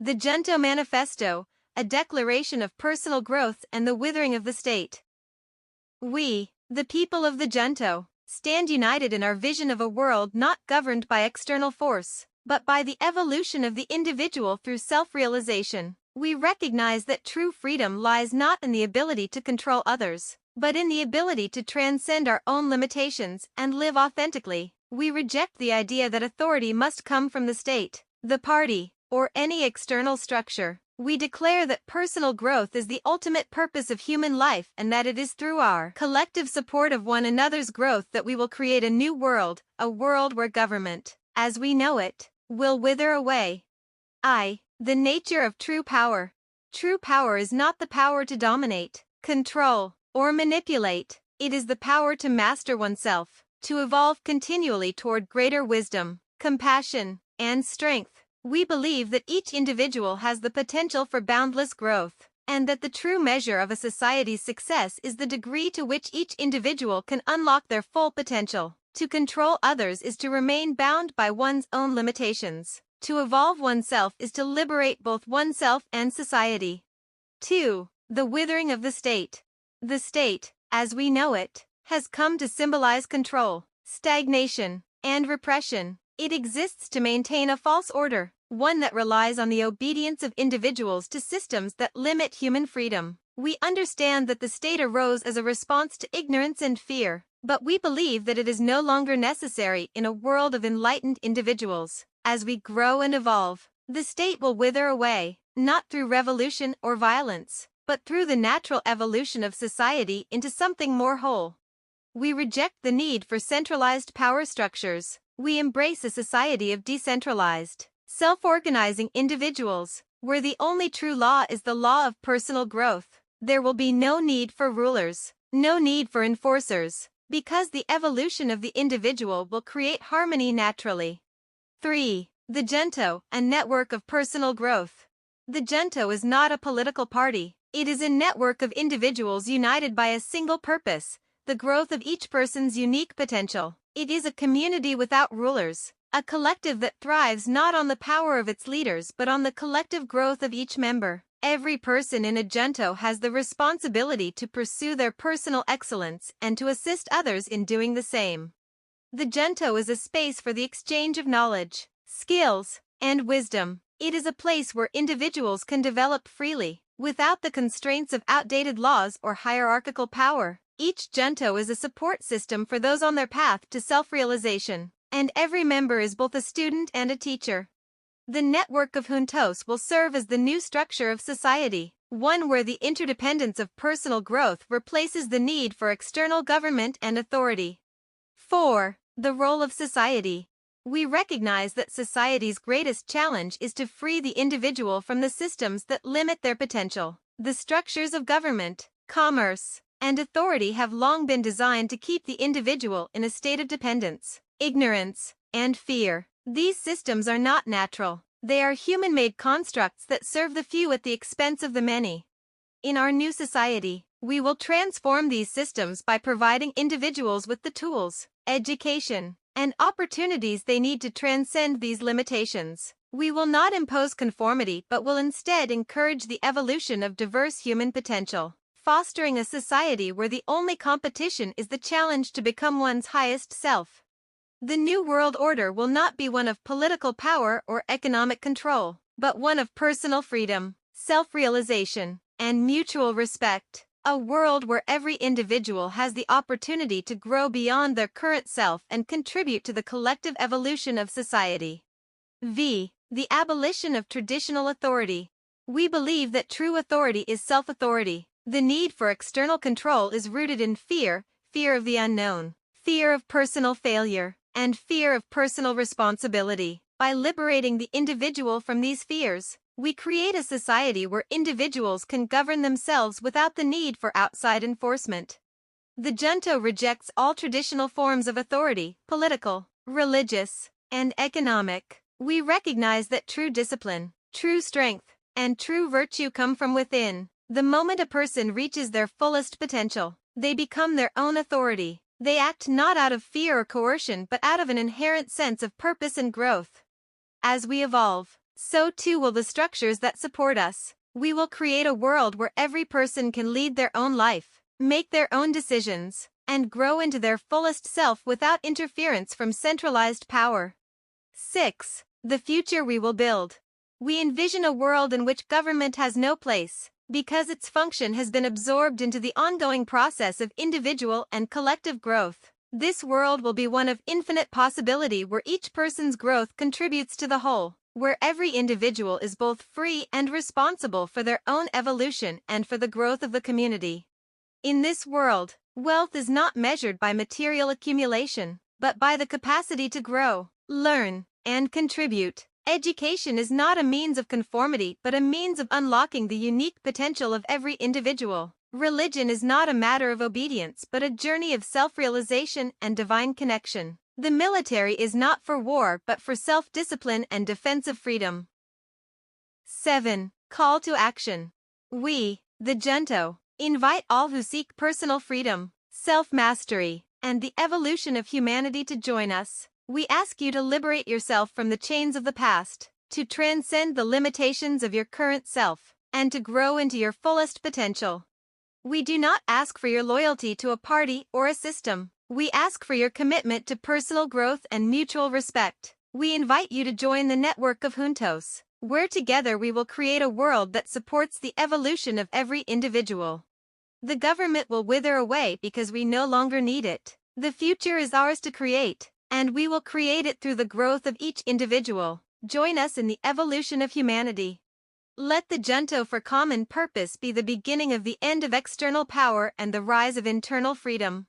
The Junto Manifesto, a declaration of personal growth and the withering of the state. We, the people of the Junto, stand united in our vision of a world not governed by external force, but by the evolution of the individual through self-realization. We recognize that true freedom lies not in the ability to control others, but in the ability to transcend our own limitations and live authentically. We reject the idea that authority must come from the state, the party, or any external structure. We declare that personal growth is the ultimate purpose of human life and that it is through our collective support of one another's growth that we will create a new world, a world where government, as we know it, will wither away. The nature of true power. True power is not the power to dominate, control, or manipulate. It is the power to master oneself, to evolve continually toward greater wisdom, compassion, and strength. We believe that each individual has the potential for boundless growth, and that the true measure of a society's success is the degree to which each individual can unlock their full potential. To control others is to remain bound by one's own limitations. To evolve oneself is to liberate both oneself and society. 2. The withering of the state. The state, as we know it, has come to symbolize control, stagnation, and repression. It exists to maintain a false order, one that relies on the obedience of individuals to systems that limit human freedom. We understand that the state arose as a response to ignorance and fear, but we believe that it is no longer necessary in a world of enlightened individuals. As we grow and evolve, the state will wither away, not through revolution or violence, but through the natural evolution of society into something more whole. We reject the need for centralized power structures. We embrace a society of decentralized, self-organizing individuals, where the only true law is the law of personal growth. There will be no need for rulers, no need for enforcers, because the evolution of the individual will create harmony naturally. 3. The Junto, a network of personal growth. The Junto is not a political party. It is a network of individuals united by a single purpose, the growth of each person's unique potential. It is a community without rulers, a collective that thrives not on the power of its leaders but on the collective growth of each member. Every person in a Junto has the responsibility to pursue their personal excellence and to assist others in doing the same. The Junto is a space for the exchange of knowledge, skills, and wisdom. It is a place where individuals can develop freely, without the constraints of outdated laws or hierarchical power. Each Junto is a support system for those on their path to self-realization, and every member is both a student and a teacher. The network of Juntos will serve as the new structure of society, one where the interdependence of personal growth replaces the need for external government and authority. 4. The role of society. We recognize that society's greatest challenge is to free the individual from the systems that limit their potential. The structures of government, commerce, and authority have long been designed to keep the individual in a state of dependence, ignorance, and fear. These systems are not natural. They are human-made constructs that serve the few at the expense of the many. In our new society, we will transform these systems by providing individuals with the tools, education, and opportunities they need to transcend these limitations. We will not impose conformity but will instead encourage the evolution of diverse human potential, fostering a society where the only competition is the challenge to become one's highest self. The New World Order will not be one of political power or economic control, but one of personal freedom, self-realization, and mutual respect. A world where every individual has the opportunity to grow beyond their current self and contribute to the collective evolution of society. V. The abolition of traditional authority. We believe that true authority is self-authority. The need for external control is rooted in fear, fear of the unknown, fear of personal failure, and fear of personal responsibility. By liberating the individual from these fears, we create a society where individuals can govern themselves without the need for outside enforcement. The Junto rejects all traditional forms of authority, political, religious, and economic. We recognize that true discipline, true strength, and true virtue come from within. The moment a person reaches their fullest potential, they become their own authority. They act not out of fear or coercion but out of an inherent sense of purpose and growth. As we evolve, so too will the structures that support us. We will create a world where every person can lead their own life, make their own decisions, and grow into their fullest self without interference from centralized power. 6. The future we will build. We envision a world in which government has no place, because its function has been absorbed into the ongoing process of individual and collective growth. This world will be one of infinite possibility where each person's growth contributes to the whole, where every individual is both free and responsible for their own evolution and for the growth of the community. In this world, wealth is not measured by material accumulation, but by the capacity to grow, learn, and contribute. Education is not a means of conformity but a means of unlocking the unique potential of every individual. Religion is not a matter of obedience but a journey of self-realization and divine connection. The military is not for war but for self-discipline and defense of freedom. 7. Call to action. We, the Junto, invite all who seek personal freedom, self-mastery, and the evolution of humanity to join us. We ask you to liberate yourself from the chains of the past, to transcend the limitations of your current self, and to grow into your fullest potential. We do not ask for your loyalty to a party or a system. We ask for your commitment to personal growth and mutual respect. We invite you to join the network of Juntos, where together we will create a world that supports the evolution of every individual. The government will wither away because we no longer need it. The future is ours to create, and we will create it through the growth of each individual. Join us in the evolution of humanity. Let the Junto for common purpose be the beginning of the end of external power and the rise of internal freedom.